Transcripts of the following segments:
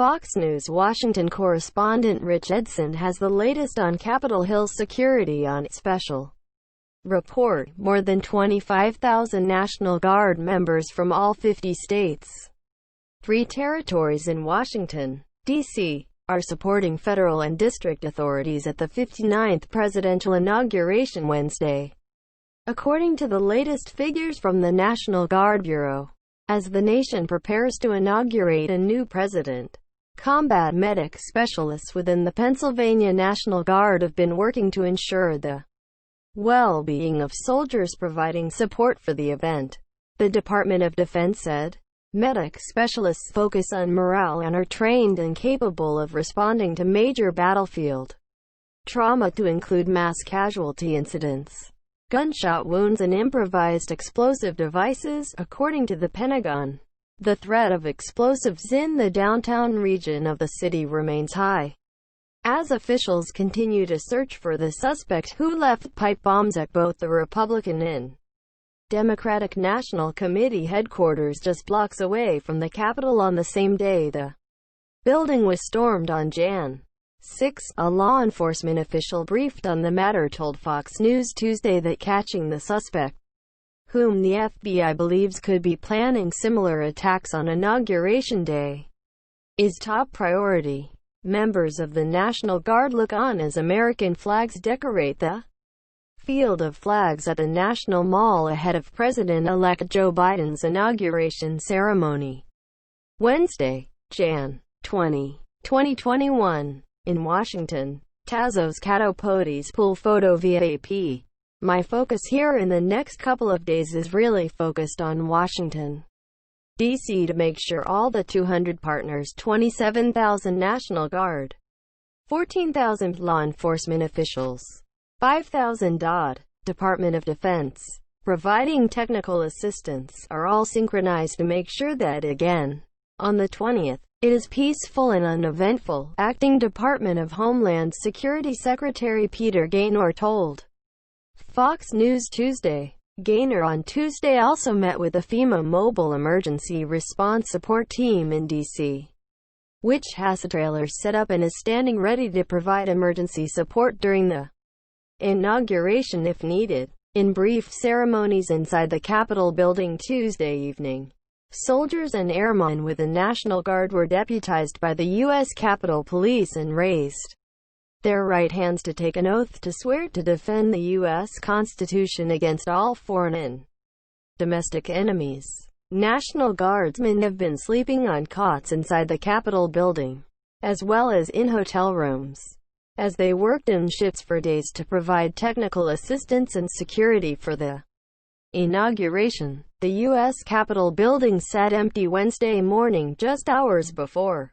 Fox News Washington correspondent Rich Edson has the latest on Capitol Hill security on its special report. More than 25,000 National Guard members from all 50 states, 3 territories in Washington, D.C., are supporting federal and district authorities at the 59th presidential inauguration Wednesday, according to the latest figures from the National Guard Bureau. As the nation prepares to inaugurate a new president, combat medic specialists within the Pennsylvania National Guard have been working to ensure the well-being of soldiers, providing support for the event, the Department of Defense said. Medic specialists focus on morale and are trained and capable of responding to major battlefield trauma, to include mass casualty incidents, gunshot wounds, and improvised explosive devices, according to the Pentagon. The threat of explosives in the downtown region of the city remains high, as officials continue to search for the suspect who left pipe bombs at both the Republican and Democratic National Committee headquarters just blocks away from the Capitol on the same day the building was stormed on Jan. 6, a law enforcement official briefed on the matter told Fox News Tuesday that catching the suspect, whom the FBI believes could be planning similar attacks on Inauguration Day, is top priority. Members of the National Guard look on as American flags decorate the field of flags at the National Mall ahead of President-elect Joe Biden's inauguration ceremony Wednesday, Jan. 20, 2021. In Washington, Tasos Katopodis pool photo via AP. My focus here in the next couple of days is really focused on Washington, D.C. to make sure all the 200 partners, 27,000 National Guard, 14,000 law enforcement officials, 5,000 Department of Defense, providing technical assistance, are all synchronized to make sure that, again, on the 20th, it is peaceful and uneventful, Acting Department of Homeland Security Secretary Peter Gaynor told Fox News Tuesday. Gaynor on Tuesday also met with the FEMA Mobile Emergency Response Support Team in D.C., which has trailers set up and is standing ready to provide emergency support during the inauguration if needed. In brief ceremonies inside the Capitol building Tuesday evening, soldiers and airmen with the National Guard were deputized by the U.S. Capitol Police and raised their right hands to take an oath to swear to defend the U.S. Constitution against all foreign and domestic enemies. National Guardsmen have been sleeping on cots inside the Capitol building, as well as in hotel rooms, as they worked in shifts for days to provide technical assistance and security for the inauguration. The U.S. Capitol building sat empty Wednesday morning, just hours before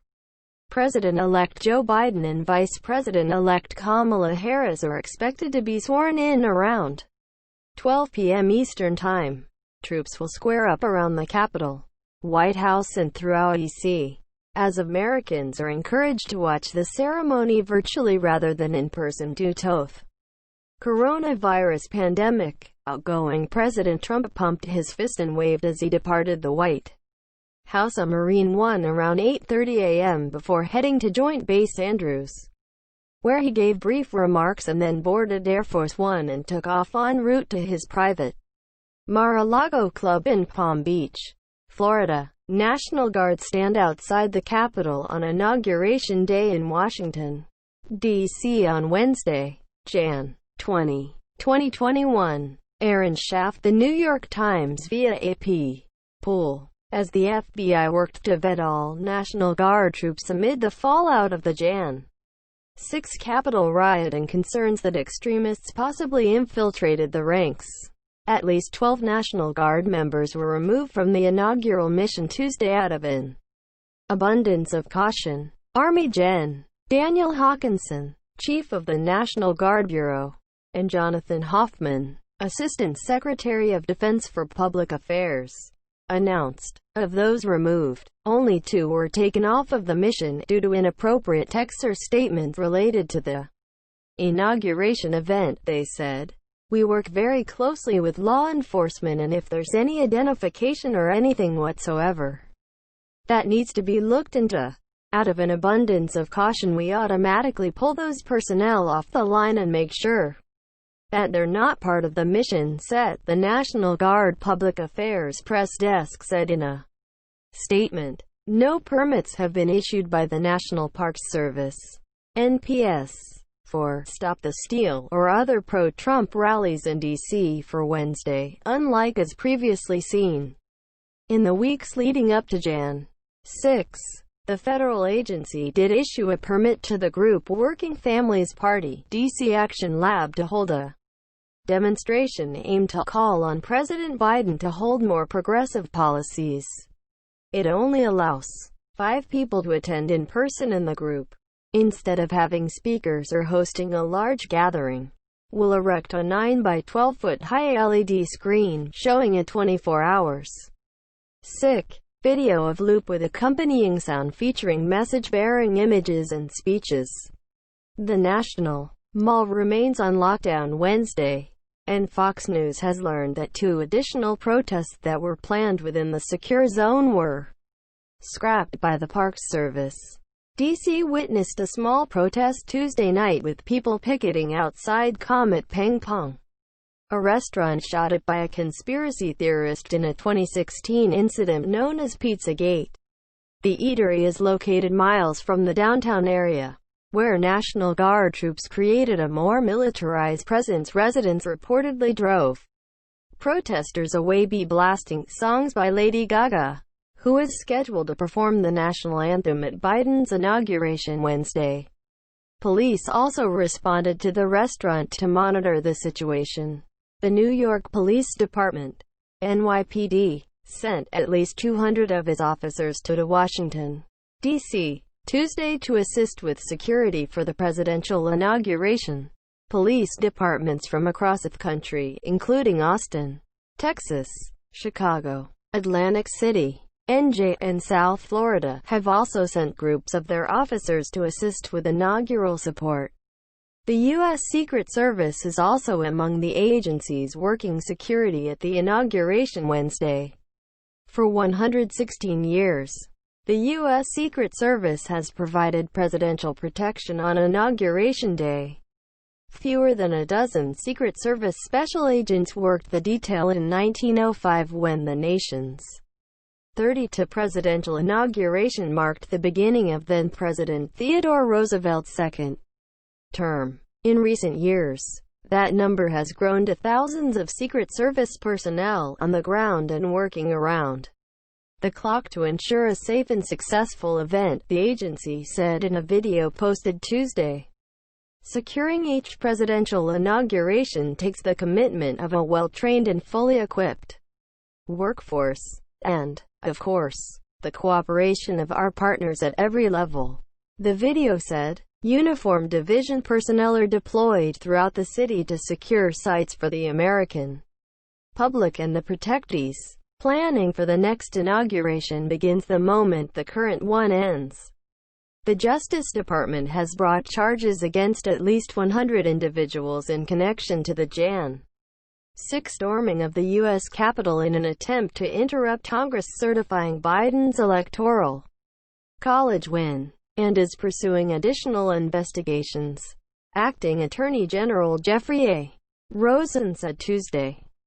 President-elect Joe Biden and Vice President-elect Kamala Harris are expected to be sworn in around 12 p.m. Eastern Time. Troops will square up around the Capitol, White House, and throughout D.C., as Americans are encouraged to watch the ceremony virtually rather than in person due to the coronavirus pandemic. Outgoing President Trump pumped his fist and waved as he departed the White House on Marine One around 8:30 a.m. before heading to Joint Base Andrews, where he gave brief remarks and then boarded Air Force One and took off en route to his private Mar-a-Lago club in Palm Beach, Florida. National Guard stand outside the Capitol on Inauguration Day in Washington, D.C. on Wednesday, Jan. 20, 2021. Erin Schaff, The New York Times via AP. Pool. As the FBI worked to vet all National Guard troops amid the fallout of the Jan. 6 Capitol riot and concerns that extremists possibly infiltrated the ranks, at least 12 National Guard members were removed from the inaugural mission Tuesday out of an abundance of caution. Army Gen. Daniel Hokanson, Chief of the National Guard Bureau, and Jonathan Hoffman, Assistant Secretary of Defense for Public Affairs, announced. Of those removed, only 2 were taken off of the mission due to inappropriate texts or statements related to the inauguration event, they said. We work very closely with law enforcement, and if there's any identification or anything whatsoever that needs to be looked into, Out of an abundance of caution, we automatically pull those personnel off the line and make sure that they're not part of the mission set, the National Guard Public Affairs Press Desk said in a statement. No permits have been issued by the National Parks Service, NPS, for Stop the Steal or other pro-Trump rallies in D.C. for Wednesday, unlike as previously seen in the weeks leading up to Jan. 6. The federal agency did issue a permit to the group Working Families Party, D.C. Action Lab to hold a demonstration aimed to call on President Biden to hold more progressive policies. It only allows 5 people to attend in person, and the group, instead of having speakers or hosting a large gathering, will erect a 9 by 12 foot high LED screen showing a 24 hours video of loop with accompanying sound featuring message-bearing images and speeches. The National Mall remains on lockdown Wednesday, and Fox News has learned that 2 additional protests that were planned within the secure zone were scrapped by the Parks Service. D.C. witnessed a small protest Tuesday night with people picketing outside Comet Ping Pong, a restaurant shot at by a conspiracy theorist in a 2016 incident known as Pizzagate. The eatery is located miles from the downtown area, where National Guard troops created a more militarized presence. Residents reportedly drove protesters away by blasting songs by Lady Gaga, who is scheduled to perform the national anthem at Biden's inauguration Wednesday. Police also responded to the restaurant to monitor the situation. The New York Police Department, NYPD, sent at least 200 of its officers to Washington, D.C., Tuesday to assist with security for the presidential inauguration. Police departments from across the country, including Austin, Texas, Chicago, Atlantic City, NJ, and South Florida, have also sent groups of their officers to assist with inaugural support. The U.S. Secret Service is also among the agencies working security at the inauguration Wednesday. For 116 years, the U.S. Secret Service has provided presidential protection on Inauguration Day. Fewer than a dozen Secret Service special agents worked the detail in 1905 when the nation's 32nd presidential inauguration marked the beginning of then-President Theodore Roosevelt's second term. In recent years, that number has grown to thousands of Secret Service personnel on the ground and working around the clock to ensure a safe and successful event, the agency said in a video posted Tuesday. Securing each presidential inauguration takes the commitment of a well-trained and fully equipped workforce, and, of course, the cooperation of our partners at every level, the video said. Uniformed division personnel are deployed throughout the city to secure sites for the American public and the protectees. Planning for the next inauguration begins the moment the current one ends. The Justice Department has brought charges against at least 100 individuals in connection to the Jan. 6 storming of the U.S. Capitol in an attempt to interrupt Congress certifying Biden's electoral college win, and is pursuing additional investigations. Acting Attorney General Jeffrey A. Rosen said Tuesday.